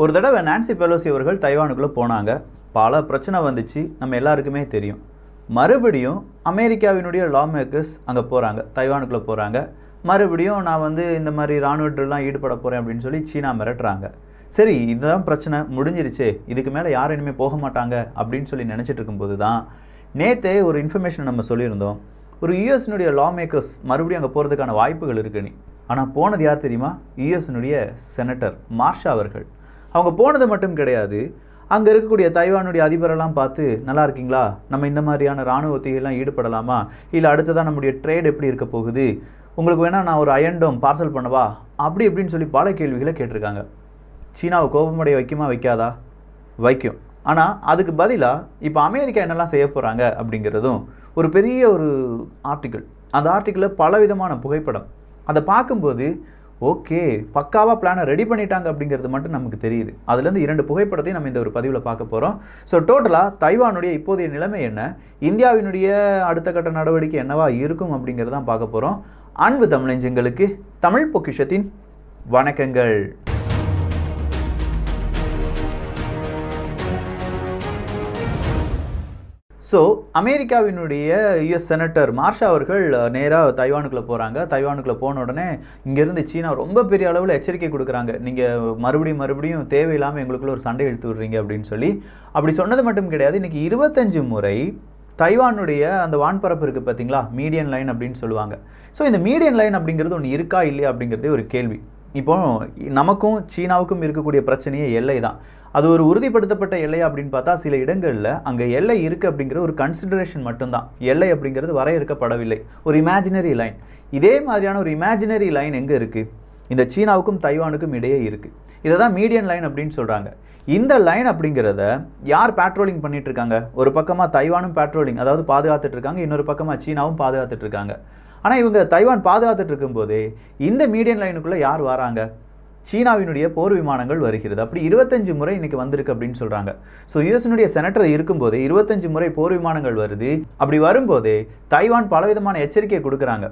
ஒரு தடவை Nancy Pelosi அவர்கள் தைவானுக்குள்ளே போனாங்க. பல பிரச்சனை வந்துச்சு, நம்ம எல்லாருக்குமே தெரியும். மறுபடியும் அமெரிக்காவினுடைய லா மேக்கர்ஸ் அங்கே போகிறாங்க, தைவானுக்குள்ளே போகிறாங்க. மறுபடியும் நான் இந்த மாதிரி இராணுவத்திலாம் ஈடுபட போகிறேன் அப்படின்னு சொல்லி சீனா மிரட்டுறாங்க. சரி, இதுதான் பிரச்சனை முடிஞ்சிருச்சே, இதுக்கு மேலே யாரும் இனிமேல் போக மாட்டாங்க அப்படின்னு சொல்லி நினச்சிட்டு இருக்கும்போது தான் நேற்றே ஒரு இன்ஃபர்மேஷன் நம்ம சொல்லியிருந்தோம். ஒரு யூஎஸ்னுடைய லா மேக்கர்ஸ் மறுபடியும் அங்கே போகிறதுக்கான வாய்ப்புகள் இருக்குன்னு. ஆனால் போனது யார் தெரியுமா? யூஎஸ்னுடைய செனட்டர் மார்ஷா அவர்கள். அவங்க போனது மட்டும் கிடையாது, அங்கே இருக்கக்கூடிய தைவானுடைய அதிபரெல்லாம் பார்த்து, நல்லா இருக்கீங்களா, நம்ம இந்த மாதிரியான இராணுவ ஒத்திகைலாம் ஈடுபடலாமா, இல்லை அடுத்ததான் நம்முடைய ட்ரேட் எப்படி இருக்க போகுது, உங்களுக்கு வேணால் நான் ஒரு அயன்டோம் பார்சல் பண்ணவா, அப்படி இப்படின்னு சொல்லி பல கேள்விகளை கேட்டிருக்காங்க. சீனாவை கோபமடைய வைக்குமா வைக்காதா? வைக்கும். ஆனால் அதுக்கு பதிலாக இப்போ அமெரிக்கா என்னெல்லாம் செய்ய போகிறாங்க அப்படிங்கிறதும் ஒரு பெரிய ஒரு ஆர்டிக்கிள். அந்த ஆர்டிக்கிளில் பலவிதமான புகைப்படம். அதை பார்க்கும்போது ஓகே, பக்காவாக பிளானை ரெடி பண்ணிட்டாங்க அப்படிங்கிறது மட்டும் நமக்கு தெரியுது. அதுலேருந்து 2 புகைப்படத்தையும் நம்ம இந்த ஒரு பதிவில் பார்க்க போகிறோம். ஸோ டோட்டலாக தைவானுடைய இப்போதைய நிலைமை என்ன, இந்தியாவினுடைய அடுத்த கட்ட நடவடிக்கை என்னவா இருக்கும் அப்படிங்கிறதான் பார்க்க போகிறோம். அன்பு தமிழஞ்சங்களுக்கு தமிழ் பொக்கிஷத்தின் வணக்கங்கள். ஸோ அமெரிக்காவினுடைய யுஎஸ் செனட்டர் மார்ஷா அவர்கள் நேராக தைவானுக்குள்ளே போகிறாங்க. தைவானுக்குள்ளே போன உடனே இங்கேருந்து சீனா ரொம்ப பெரிய அளவில் எச்சரிக்கை கொடுக்குறாங்க, நீங்கள் மறுபடியும் தேவையில்லாமல் எங்களுக்குள்ள ஒரு சண்டை இழுத்து விடுறீங்க அப்படின்னு சொல்லி. அப்படி சொன்னது மட்டும் கிடையாது, இன்றைக்கி 25 முறை தைவானுடைய அந்த வான்பரப்பு இருக்குது பார்த்தீங்களா, மீடியன் லைன் அப்படின்னு சொல்லுவாங்க. ஸோ இந்த மீடியன் லைன் அப்படிங்கிறது ஒன்று இருக்கா இல்லையா அப்படிங்கிறதே ஒரு கேள்வி. இப்போ நமக்கும் சீனாவுக்கும் இருக்கக்கூடிய பிரச்சனையே எல்லை தான். அது ஒரு உறுதிப்படுத்தப்பட்ட எல்லை அப்படின்னு பார்த்தா சில இடங்களில் அங்கே எல்லை இருக்குது அப்படிங்கிற ஒரு கன்சிடரேஷன் மட்டும்தான். எல்லை அப்படிங்கிறது வரையறுக்கப்படவில்லை, ஒரு இமேஜினரி லைன். இதே மாதிரியான ஒரு இமேஜினரி லைன் எங்கே இருக்குது? இந்த சீனாவுக்கும் தைவானுக்கும் இடையே இருக்குது. இதை தான் மீடியன் லைன் அப்படின்னு சொல்கிறாங்க. இந்த லைன் அப்படிங்கிறத யார் பேட்ரோலிங் பண்ணிட்டு இருக்காங்க? ஒரு பக்கமாக தைவானும் பேட்ரோலிங், அதாவது பாதுகாத்துட்டு இருக்காங்க, இன்னொரு பக்கமாக சீனாவும் பாதுகாத்துட்டு இருக்காங்க. ஆனால் இவங்க தைவான் பாதுகாத்துட்டு இருக்கும்போதே இந்த மீடியன் லைனுக்குள்ளே யார் வராங்க? சீனாவினுடைய போர் விமானங்கள் வருகிறது. அப்படி 25 முறை இன்னைக்கு வந்திருக்கு அப்படின்னு சொல்கிறாங்க. ஸோ யூஎஸ்னுடைய செனட்டர் இருக்கும்போதே 25 முறை போர் விமானங்கள் வருது. அப்படி வரும்போதே தைவான் பலவிதமான எச்சரிக்கையை கொடுக்குறாங்க.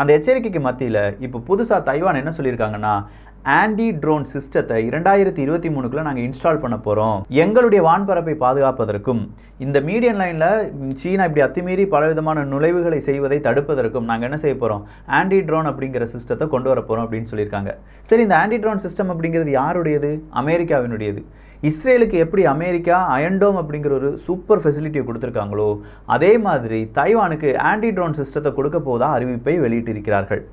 அந்த எச்சரிக்கைக்கு மத்தியில் இப்போ புதுசாக தைவான் என்ன சொல்லியிருக்காங்கன்னா, ஆன்டி ட்ரோன் சிஸ்டத்தை 2023க்குள்ள நாங்கள் இன்ஸ்டால் பண்ண போகிறோம். எங்களுடைய வான்பரப்பை பாதுகாப்பதற்கும் இந்த மீடியன் லைனில் சீனா இப்படி அத்துமீறி பலவிதமான நுழைவுகளை செய்வதை தடுப்பதற்கும் நாங்கள் என்ன செய்ய போகிறோம், ஆன்டி ட்ரோன் அப்படிங்கிற சிஸ்டத்தை கொண்டு வர போகிறோம் அப்படின்னு சொல்லியிருக்காங்க. சரி, இந்த ஆன்டி ட்ரோன் சிஸ்டம் அப்படிங்கிறது யாருடையது? அமெரிக்காவினுடையது. இஸ்ரேலுக்கு எப்படி அமெரிக்கா அயன்டோம் அப்படிங்கிற ஒரு சூப்பர் ஃபெசிலிட்டியை கொடுத்துருக்காங்களோ, அதே மாதிரி தைவானுக்கு ஆன்டி ட்ரோன் சிஸ்டத்தை கொடுக்க போவதா அறிவிப்பை வெளியிட்டிருக்கிறார்கள்.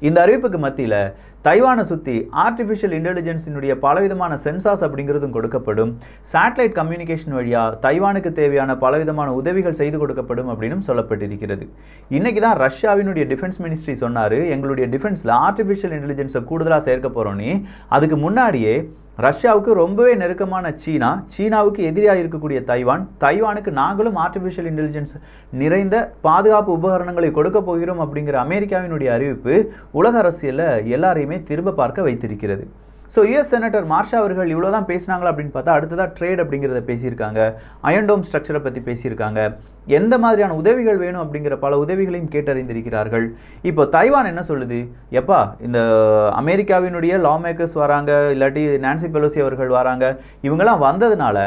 இந்த அறிவிப்புக்கு மத்தியில் தைவானை சுற்றி ஆர்டிஃபிஷியல் இன்டெலிஜென்ஸினுடைய பலவிதமான சென்சார்ஸ் அப்படிங்கிறதும் கொடுக்கப்படும். சேட்டலைட் கம்யூனிகேஷன் வழியாக தைவானுக்கு தேவையான பலவிதமான உதவிகள் செய்து கொடுக்கப்படும் அப்படின்னு சொல்லப்பட்டிருக்கிறது. இன்றைக்கி தான் ரஷ்யாவினுடைய டிஃபென்ஸ் மினிஸ்ட்ரி சொன்னார், எங்களுடைய டிஃபென்ஸில் ஆர்டிஃபிஷியல் இன்டெலிஜென்ஸை கூடுதலாக சேர்க்க போகிறோன்னு. அதுக்கு முன்னாடியே ரஷ்யாவுக்கு ரொம்பவே நெருக்கமான சீனாவுக்கு எதிரியாக இருக்கக்கூடிய தைவானுக்கு நாங்களும் ஆர்டிஃபிஷியல் இன்டெலிஜென்ஸ் நிறைந்த பாதுகாப்பு உபகரணங்களை கொடுக்க போகிறோம் அப்படிங்கிற அமெரிக்காவினுடைய அறிவிப்பு உலக அரசியலில் எல்லாரையுமே திரும்ப பார்க்க வைத்திருக்கிறது. ஸோ யுஎஸ் செனட்டர் மார்ஷா அவர்கள் இவ்வளோ தான் பேசினாங்களா அப்படின்னு பார்த்தா அடுத்ததாக ட்ரேட் அப்படிங்கிறத பேசியிருக்காங்க, அயன்டோம் ஸ்ட்ரக்சரை பற்றி பேசியிருக்காங்க, எந்த மாதிரியான உதவிகள் வேணும் அப்படிங்கிற பல உதவிகளையும் கேட்டறிந்திருக்கிறார்கள். இப்போ தைவான் என்ன சொல்லுது, எப்பா இந்த அமெரிக்காவினுடைய லா மேக்கர்ஸ் வராங்க, இல்லாட்டி நான்சி பெலோசி அவர்கள் வராங்க, இவங்கெல்லாம் வந்ததுனால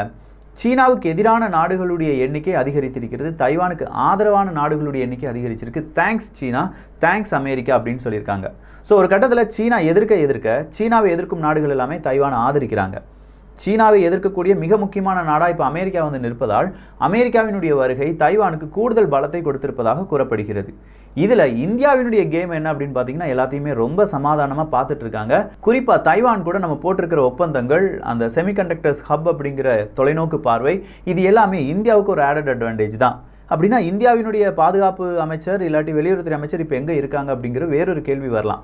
சீனாவுக்கு எதிரான நாடுகளுடைய எண்ணிக்கை அதிகரித்திருக்கிறது, தைவானுக்கு ஆதரவான நாடுகளுடைய எண்ணிக்கை அதிகரிச்சிருக்கு. தேங்க்ஸ் சீனா, தேங்க்ஸ் அமெரிக்கா அப்படின்னு சொல்லியிருக்காங்க. ஸோ ஒரு கட்டத்தில் சீனா எதிர்க்க சீனாவை எதிர்க்கும் நாடுகள் எல்லாமே தைவானை ஆதரிக்கிறாங்க. சீனாவை எதிர்க்கக்கூடிய மிக முக்கியமான நாடாக இப்போ அமெரிக்கா நிற்பதால் அமெரிக்காவினுடைய வருகை தைவானுக்கு கூடுதல் பலத்தை கொடுத்திருப்பதாக கூறப்படுகிறது. இதில் இந்தியாவினுடைய கேம் என்ன அப்படின்னு பார்த்தீங்கன்னா, எல்லாத்தையுமே ரொம்ப சமாதானமாக பார்த்துட்டு இருக்காங்க. குறிப்பாக தைவான் கூட நம்ம போட்டிருக்கிற ஒப்பந்தங்கள், அந்த செமிகண்டக்டர்ஸ் ஹப் அப்படிங்கிற தொலைநோக்கு பார்வை, இது எல்லாமே இந்தியாவுக்கு ஒரு ஆடட் அட்வான்டேஜ் தான். அப்படின்னா இந்தியாவினுடைய பாதுகாப்பு அமைச்சர் இல்லாட்டி வெளியுறவுத்துறை அமைச்சர் இப்போ எங்கே இருக்காங்க அப்படிங்கிற வேறொரு கேள்வி வரலாம்.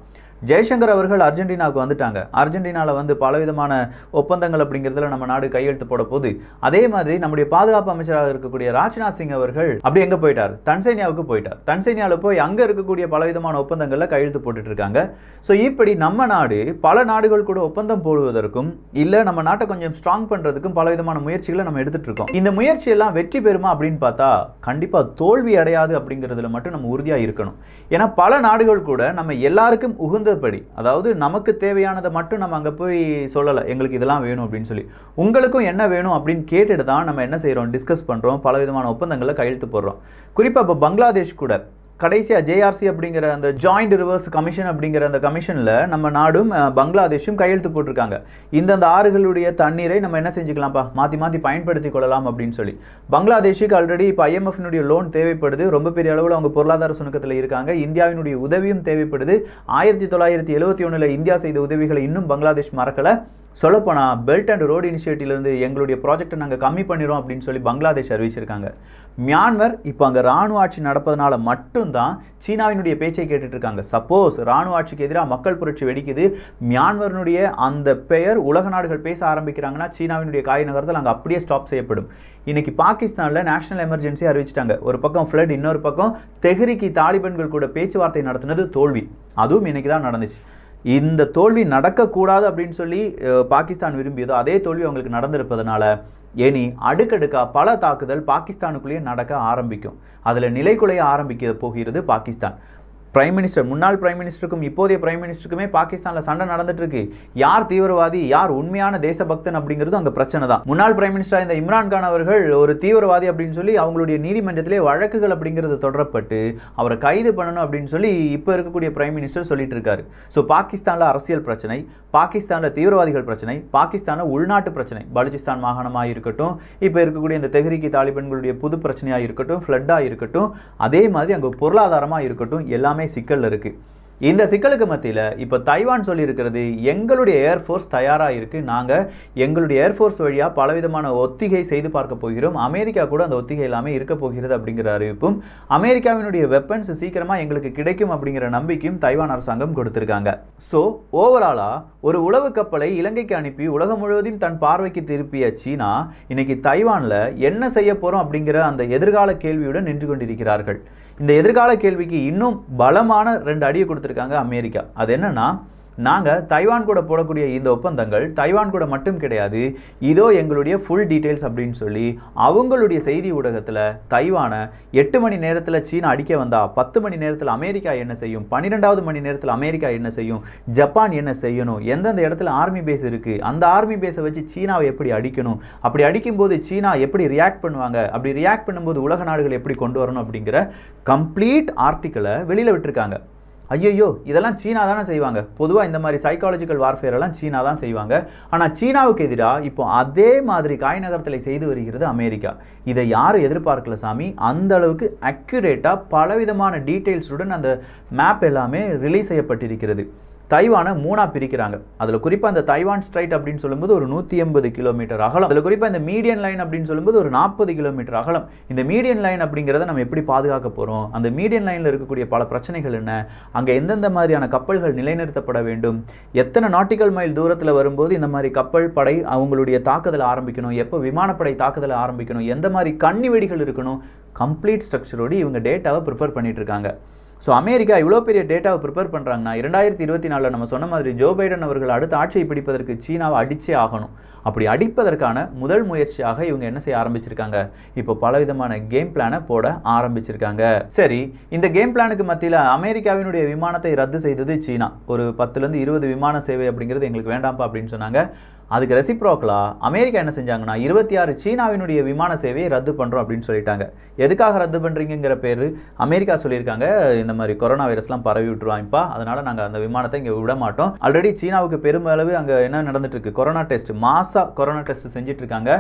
ஜெய்சங்கர் அவர்கள் அர்ஜென்டினாவுக்கு வந்துட்டாங்க. அர்ஜென்டினாவில் பலவிதமான ஒப்பந்தங்கள் அப்படிங்கிறதுல நம்ம நாடு கையெழுத்து போட போகுது. அதே மாதிரி நம்முடைய பாதுகாப்பு அமைச்சராக இருக்கக்கூடிய ராஜ்நாத் சிங் அவர்கள் அப்படி எங்கே போயிட்டார், தன்சேனியாவுக்கு போயிட்டார். தன்சேனியாவில் போய் அங்கே இருக்கக்கூடிய பலவிதமான ஒப்பந்தங்களில் கையெழுத்து போட்டுட்டு இருக்காங்க. ஸோ இப்படி நம்ம நாடு பல நாடுகள் கூட ஒப்பந்தம் போடுவதற்கும் இல்லை நம்ம நாட்டை கொஞ்சம் ஸ்ட்ராங் பண்ணுறதுக்கும் பலவிதமான முயற்சிகளை நம்ம எடுத்துகிட்டு இருக்கோம். இந்த முயற்சியெல்லாம் வெற்றி பெறுமா அப்படின்னு பார்த்தா கண்டிப்பாக தோல்வி அடையாது அப்படிங்கிறதுல மட்டும் நம்ம உறுதியாக இருக்கணும். ஏன்னா பல நாடுகள் கூட நம்ம எல்லாருக்கும் உகந்த தகுந்தபடி, அதாவது நமக்கு தேவையானதை மட்டும் நம்ம அங்கே போய் சொல்லலை எங்களுக்கு இதெல்லாம் வேணும் அப்படின்னு சொல்லி. உங்களுக்கும் என்ன வேணும் அப்படின்னு கேட்டுட்டு தான் நம்ம என்ன செய்கிறோம், டிஸ்கஸ் பண்ணுறோம், பலவிதமான ஒப்பந்தங்களில் கையெழுத்து போடுறோம். குறிப்பாக இப்போ பங்களாதேஷ் கூட கடைசியாக ஜேஆர்சி அப்படிங்கிற அந்த ஜாயிண்ட் ரிவர்ஸ் கமிஷன் அப்படிங்கிற அந்த கமிஷனில் நம்ம நாடும் பங்களாதேஷும் கையெழுத்து போட்டிருக்காங்க. இந்தந்த ஆறுகளுடைய தண்ணீரை நம்ம என்ன செஞ்சுக்கலாம்ப்பா, மாற்றி மாற்றி பயன்படுத்தி கொள்ளலாம் அப்படின்னு சொல்லி. பங்களாதேஷுக்கு ஆல்ரெடி இப்போ ஐஎம்எஃப்னுடைய லோன் தேவைப்படுது, ரொம்ப பெரிய அளவில் அவங்க பொருளாதார சுணக்கத்தில் இருக்காங்க. இந்தியாவினுடைய உதவியும் தேவைப்படுது. 1971 இந்தியா செய்த உதவிகளை இன்னும் பங்களாதேஷ் மறக்கலை. சொல்லப்போனால் பெல்ட் அண்ட் ரோடு இனிஷியேட்டிவ்லேருந்து எங்களுடைய ப்ராஜெக்டை நாங்கள் கம்மி பண்ணிடுறோம் அப்படின்னு சொல்லி பங்களாதேஷ் அறிவிச்சிருக்காங்க. மியான்மர் இப்போ அங்கே இராணுவ ஆட்சி நடப்பதனால மட்டும்தான் சீனாவினுடைய பேச்சை கேட்டுட்ருக்காங்க. சப்போஸ் இராணுவ ஆட்சிக்கு எதிராக மக்கள் புரட்சி வெடிக்குது, மியான்மருடைய அந்த பெயர் உலக நாடுகள் பேச ஆரம்பிக்கிறாங்கன்னா சீனாவினுடைய காய் நகரத்தில் அங்கே அப்படியே ஸ்டாப் செய்யப்படும். இன்றைக்கி பாகிஸ்தானில் நேஷனல் எமர்ஜென்சி அறிவிச்சிட்டாங்க. ஒரு பக்கம் ஃப்ளட், இன்னொரு பக்கம் தெஹ்ரிக்கு தாலிபான்கள் கூட பேச்சுவார்த்தை நடத்தினது தோல்வி. அதுவும் இன்றைக்கி தான் நடந்துச்சு. இந்த தோல்வி நடக்கக்கூடாது அப்படின்னு சொல்லி பாகிஸ்தான் விரும்பியதோ அதே தோல்வி அவங்களுக்கு நடந்திருப்பதனால இனி அடுக்கடுக்கா பல தாக்குதல் பாகிஸ்தானுக்குள்ளேயே நடக்க ஆரம்பிக்கும். அதில் நிலைக்குலைய ஆரம்பிக்க போகிறது பாகிஸ்தான். பிரைம் மினிஸ்டர், முன்னாள் பிரைம் மினிஸ்டருக்கும் இப்போதைய பிரைம் மினிஸ்டருக்குமே பாகிஸ்தானில் சண்டை நடந்துட்டு இருக்கு. யார் தீவிரவாதி, யார் உண்மையான தேசபக்தன் அப்படிங்கிறது அங்கே பிரச்சனை தான். முன்னாள் பிரைம் மினிஸ்டர் இந்த இம்ரான்கான் அவர்கள் ஒரு தீவிரவாதி அப்படின்னு சொல்லி அவங்களுடைய நீதிமன்றத்திலே வழக்குகள் அப்படிங்கிறது தொடரப்பட்டு அவரை கைது பண்ணணும் அப்படின்னு சொல்லி இப்போ இருக்கக்கூடிய பிரைம் மினிஸ்டர் சொல்லிட்டு இருக்காரு. ஸோ பாகிஸ்தானில் அரசியல் பிரச்சனை, பாகிஸ்தானில் தீவிரவாதிகள் பிரச்சனை, பாகிஸ்தானில் உள்நாட்டு பிரச்சனை, பலுச்சிஸ்தான் மாகாணமாக இருக்கட்டும், இப்போ இருக்கக்கூடிய இந்த தெஹ்ரிக்கு தாலிபான்களுடைய புது பிரச்சனையாக இருக்கட்டும், ஃப்ளட்டாக இருக்கட்டும், அதே மாதிரி அங்கே பொருளாதாரமாக இருக்கட்டும், எல்லாமே சிக்கல் இருக்கு. இந்த சிக்கலுக்கு மத்தியில் இப்போ தைவான் சொல்லியிருக்கிறது, எங்களுடைய ஏர்ஃபோர்ஸ் தயாராக இருக்குது, நாங்கள் எங்களுடைய ஏர்ஃபோர்ஸ் வழியாக பலவிதமான ஒத்திகை செய்து பார்க்க போகிறோம், அமெரிக்கா கூட அந்த ஒத்திகை எல்லாமே இருக்க போகிறது அப்படிங்கிற அறிவிப்பும், அமெரிக்காவினுடைய வெப்பன்ஸ் சீக்கிரமாக எங்களுக்கு கிடைக்கும் அப்படிங்கிற நம்பிக்கையும் தைவான் அரசாங்கம் கொடுத்துருக்காங்க. ஸோ ஓவராலாக ஒரு உளவு கப்பலை இலங்கைக்கு அனுப்பி உலகம் முழுவதும் தன் பார்வைக்கு திருப்பிய சீனா இன்னைக்கு தைவானில் என்ன செய்ய போகிறோம் அப்படிங்கிற அந்த எதிர்கால கேள்வியுடன் நின்று கொண்டிருக்கிறார்கள். இந்த எதிர்கால கேள்விக்கு இன்னும் பலமான 2 அடியை கொடுத்துருக்காங்க அமெரிக்கா. அது என்னன்னா, நாங்கள் தைவான் கூட போடக்கூடிய இந்த ஒப்பந்தங்கள் தைவான் கூட மட்டும் கிடையாது, இதோ எங்களுடைய ஃபுல் டீட்டெயில்ஸ் அப்படின்னு சொல்லி அவங்களுடைய செய்தி ஊடகத்தில் தைவானை 8 மணி நேரத்தில் சீனா அடிக்க வந்தால் 10 மணி நேரத்தில் அமெரிக்கா என்ன செய்யும், 12வது மணி நேரத்தில் அமெரிக்கா என்ன செய்யும், ஜப்பான் என்ன செய்யணும், எந்தெந்த இடத்துல ஆர்மி பேஸ் இருக்குது, அந்த ஆர்மி பேஸை வச்சு சீனாவை எப்படி அடிக்கணும், அப்படி அடிக்கும்போது சீனா எப்படி ரியாக்ட் பண்ணுவாங்க, அப்படி ரியாக்ட் பண்ணும்போது உலக நாடுகள் எப்படி கொண்டு வரணும் அப்படிங்கிற கம்ப்ளீட் ஆர்டிக்கலை வெளியில் விட்டுருக்காங்க. ஐயோ, இதெல்லாம் சீனா தானே செய்வாங்க. பொதுவாக இந்த மாதிரி சைக்காலஜிக்கல் வார்ஃபேர் எல்லாம் சீனா தான் செய்வாங்க. ஆனால் சீனாவுக்கு எதிராக இப்போ அதே மாதிரி காய் நகரத்தில் செய்து வருகிறது அமெரிக்கா. இதை யாரும் எதிர்பார்க்கல சாமி. அந்த அளவுக்கு அக்யூரேட்டாக பலவிதமான டீட்டெயில்ஸுடன் அந்த மேப் எல்லாமே ரிலீஸ் செய்யப்பட்டிருக்கிறது. தைவானை 3ஆக பிரிக்கிறாங்க. அதில் குறிப்பாக அந்த தைவான் ஸ்ட்ரைட் அப்படின்னு சொல்லும்போது ஒரு 180 கிலோமீட்டர் அகலம். அதில் குறிப்பாக இந்த மீடியன் லைன் அப்படின்னு சொல்லும்போது ஒரு 40 கிலோமீட்டர் அகலம். இந்த மீடியன் லைன் அப்படிங்கிறத நம்ம எப்படி பாதுகாக்க போகிறோம், அந்த மீடியன் லைனில் இருக்கக்கூடிய பல பிரச்சனைகள் என்ன, அங்கே எந்தெந்த மாதிரியான கப்பல்கள் நிலைநிறுத்தப்பட வேண்டும், எத்தனை நாட்டிக்கல் மைல் தூரத்தில் வரும்போது இந்த மாதிரி கப்பல் படை அவங்களுடைய தாக்குதலை ஆரம்பிக்கணும், எப்போ விமானப்படை தாக்குதலை ஆரம்பிக்கணும், எந்த மாதிரி கண்ணி வெடிகள் இருக்கணும், கம்ப்ளீட் ஸ்ட்ரக்சரோடு இவங்க டேட்டாவை ப்ரிப்பேர் பண்ணிட்டு இருக்காங்க. ஸோ அமெரிக்கா இவ்வளோ பெரிய டேட்டாவை ப்ரிப்பேர் பண்ணுறாங்கன்னா 2024 நம்ம சொன்ன மாதிரி ஜோ பைடன் அவர்கள் அடுத்த ஆட்சியை பிடிப்பதற்கு சீனாவை அடிச்சே ஆகணும். அப்படி அடிப்பதற்கான முதல் முயற்சியாக இவங்க என்ன செய்ய ஆரம்பிச்சிருக்காங்க, இப்போ பலவிதமான கேம் பிளானை போட ஆரம்பிச்சிருக்காங்க. சரி, இந்த கேம் பிளானுக்கு மத்தியில் அமெரிக்காவினுடைய விமானத்தை ரத்து செய்தது சீனா. ஒரு 10லேருந்து 20 விமான சேவை அப்படிங்கிறது எங்களுக்கு வேண்டாம்ப்பா அப்படின்னு சொன்னாங்க. அதுக்கு ரெசிப்ரோக்கலாக அமெரிக்கா என்ன செஞ்சாங்கன்னா 26 சீனாவினுடைய விமான சேவையை ரத்து பண்ணுறோம் அப்படின்னு சொல்லிட்டாங்க. எதுக்காக ரத்து பண்ணுறீங்கிற பேர் அமெரிக்கா சொல்லியிருக்காங்க, இந்த மாதிரி கொரோனா வைரஸ்லாம் பரவி விட்டுருவாங்கப்பா, அதனால் நாங்கள் அந்த விமானத்தை இங்கே விட மாட்டோம். ஆல்ரெடி சீனாவுக்கு பெருமளவு அங்கே என்ன நடந்துட்டு இருக்கு, கொரோனா டெஸ்ட், மாசா கொரோனா டெஸ்ட் செஞ்சுட்டு இருக்காங்க.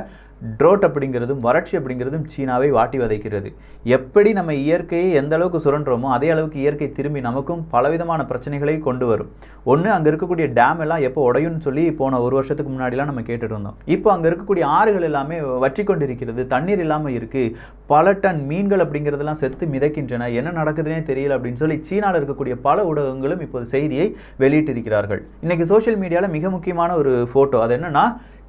ட்ரோட் அப்படிங்கிறதும் வறட்சி அப்படிங்கிறதும் சீனாவை வாட்டி வதைக்கிறது. எப்படி நம்ம இயற்கையை எந்த அளவுக்கு சுரண்டுறோமோ அதே அளவுக்கு இயற்கை திரும்பி நமக்கும் பலவிதமான பிரச்சனைகளை கொண்டு வரும். ஒன்று, அங்கே இருக்கக்கூடிய டேம் எல்லாம் எப்போ உடையும்னு சொல்லி போன ஒரு வருஷத்துக்கு முன்னாடிலாம் நம்ம கேட்டுட்டு இருந்தோம். இப்போ அங்கே இருக்கக்கூடிய ஆறுகள் எல்லாமே வற்றி கொண்டிருக்கிறது, தண்ணீர் இல்லாமல் இருக்குது, பல டன் மீன்கள் அப்படிங்கிறதெல்லாம் செத்து மிதக்கின்றன, என்ன நடக்குதுன்னே தெரியல அப்படின்னு சொல்லி சீனாவில் இருக்கக்கூடிய பல ஊடகங்களும் இப்போது செய்தியை வெளியிட்டிருக்கிறார்கள். இன்றைக்கி சோஷியல் மீடியாவில் மிக முக்கியமான ஒரு ஃபோட்டோ, அது என்னென்னா,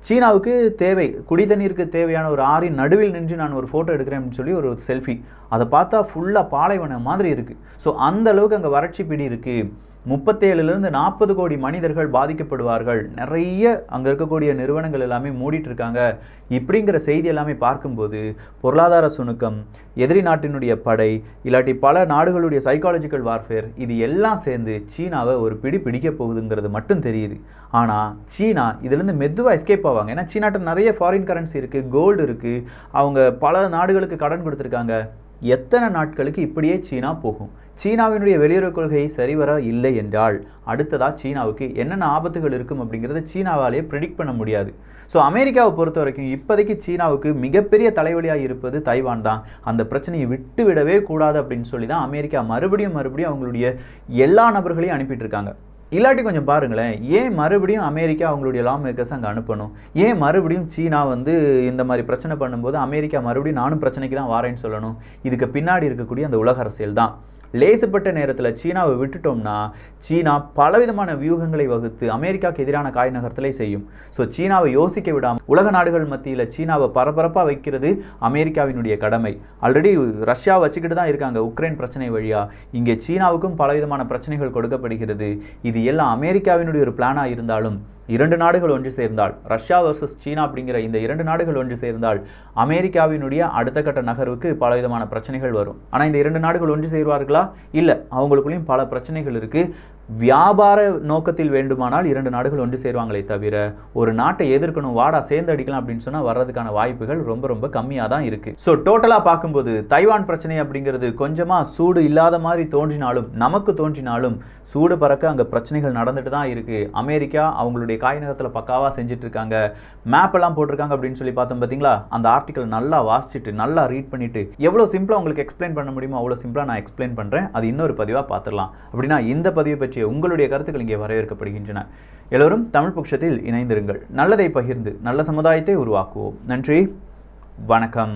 சீனாவுக்கு தேவை குடிதண்ணீருக்கு தேவையான ஒரு ஆறின் நடுவில் நின்று நான் ஒரு ஃபோட்டோ எடுக்கிறேன் அப்படின்னு சொல்லி ஒரு செல்ஃபி. அதை பார்த்தா ஃபுல்லாக பாலைவனம் மாதிரி இருக்குது. ஸோ அந்த அளவுக்கு அங்கே வறட்சி பிடி இருக்குது. 37லிருந்து 40 கோடி மனிதர்கள் பாதிக்கப்படுவார்கள், நிறைய அங்கே இருக்கக்கூடிய நிறுவனங்கள் எல்லாமே மூடிட்டு இருக்காங்க. இப்படிங்கிற செய்தி எல்லாமே பார்க்கும்போது பொருளாதார சுணுக்கம், எதிரி நாட்டினுடைய படை, இல்லாட்டி பல நாடுகளுடைய சைக்காலஜிக்கல் வார்ஃபேர், இது எல்லாம் சேர்ந்து சீனாவை ஒரு பிடிக்க போகுதுங்கிறது மட்டும் தெரியுது. ஆனால் சீனா இதுலேருந்து மெதுவாக எஸ்கேப் ஆவாங்க. ஏன்னா சீனாட்ட நிறைய ஃபாரின் கரன்சி இருக்குது, கோல்டு இருக்குது, அவங்க பல நாடுகளுக்கு கடன் கொடுத்துருக்காங்க. எத்தனை நாட்களுக்கு இப்படியே சீனா போகும்? சீனாவினுடைய வெளியுறவு கொள்கை சரிவர இல்லை என்றால் அடுத்ததாக சீனாவுக்கு என்னென்ன ஆபத்துகள் இருக்கும் அப்படிங்கிறத சீனாவாலேயே ப்ரெடிக்ட் பண்ண முடியாது. ஸோ அமெரிக்காவை பொறுத்த வரைக்கும் இப்போதைக்கு சீனாவுக்கு மிகப்பெரிய தலைவலியாக இருப்பது தைவான் தான். அந்த பிரச்சனையை விட்டு விடவே கூடாது அப்படின்னு சொல்லி தான் அமெரிக்கா மறுபடியும் அவங்களுடைய எல்லா நபர்களையும் அனுப்பிட்டு இருக்காங்க. இல்லாட்டி கொஞ்சம் பாருங்களேன், ஏன் மறுபடியும் அமெரிக்கா அவங்களுடைய லா மேக்கர்ஸ் அங்கே அனுப்பணும்? ஏன் மறுபடியும் சீனா இந்த மாதிரி பிரச்சனை பண்ணும்போது அமெரிக்கா மறுபடியும் நானும் பிரச்சனைக்கு தான் வாரேன்னு சொல்லணும்? இதுக்கு பின்னாடி இருக்கக்கூடிய அந்த உலக அரசியல் தான். லேசுப்பட்ட நேரத்தில் சீனாவை விட்டுட்டோம்னா சீனா பலவிதமான வியூகங்களை வகுத்து அமெரிக்காவுக்கு எதிரான காய் நகர்த்தலை செய்யும். ஸோ சீனாவை யோசிக்க விடாமல் உலக நாடுகள் மத்தியில் சீனாவை பரபரப்பாக வைக்கிறது அமெரிக்காவினுடைய கடமை. ஆல்ரெடி ரஷ்யா வச்சுக்கிட்டு தான் இருக்காங்க உக்ரைன் பிரச்சனை வழியாக. இங்கே சீனாவுக்கும் பலவிதமான பிரச்சனைகள் கொடுக்கப்படுகிறது. இது எல்லாம் அமெரிக்காவினுடைய ஒரு பிளானாக இருந்தாலும் 2 நாடுகள் ஒன்று சேர்ந்தால், ரஷ்யா வர்சஸ் சீனா அப்படிங்கிற இந்த 2 நாடுகள் ஒன்று சேர்ந்தால் அமெரிக்காவினுடைய அடுத்த கட்ட நகர்வுக்கு பலவிதமான பிரச்சனைகள் வரும். ஆனால் இந்த 2 நாடுகள் ஒன்று சேருவார்களா? இல்லை, அவங்களுக்குள்ளேயும் பல பிரச்சனைகள் இருக்குது. வியாபார நோக்கத்தில் வேண்டுமானால் 2 நாடுகள் ஒன்று சேருவாங்களே தவிர ஒரு நாட்டை எதிர்க்கணும், வாடா சேர்ந்து அடிக்கலாம் அப்படின்னு சொன்னால் வர்றதுக்கான வாய்ப்புகள் ரொம்ப கம்மியாக தான் இருக்குது. ஸோ டோட்டலாக பார்க்கும்போது தைவான் பிரச்சனை அப்படிங்கிறது கொஞ்சமாக சூடு இல்லாத மாதிரி நமக்கு தோன்றினாலும் சூடு பறக்க அங்கே பிரச்சனைகள் நடந்துட்டு தான் இருக்குது. அமெரிக்கா அவங்களுடைய காய்நகரத்தில் பக்காவாக செஞ்சுட்டு இருக்காங்க. மேப்பெல்லாம் போட்டிருக்காங்க அப்படின்னு சொல்லி பார்த்தோம் பார்த்தீங்களா? அந்த ஆர்டிக்கல் நல்லா வாசிச்சுட்டு நல்லா ரீட் பண்ணிவிட்டு எவ்வளோ சிம்பிளாக உங்களுக்கு எக்ஸ்பிளைன் பண்ண முடியுமோ அவ்வளோ சிம்பிளாக நான் எக்ஸ்பிளைன் பண்ணுறேன். அது இன்னொரு பதிவாக பார்த்துடலாம். அப்படின்னா இந்த பதிவை பற்றி உங்களுடைய கருத்துக்கள் இங்கே வரவேற்கப்படுகின்றன. எல்லோரும் தமிழ் பொக்கிஷத்தில் இணைந்திருங்கள். நல்லதை பகிர்ந்து நல்ல சமுதாயத்தை உருவாக்குவோம். நன்றி, வணக்கம்.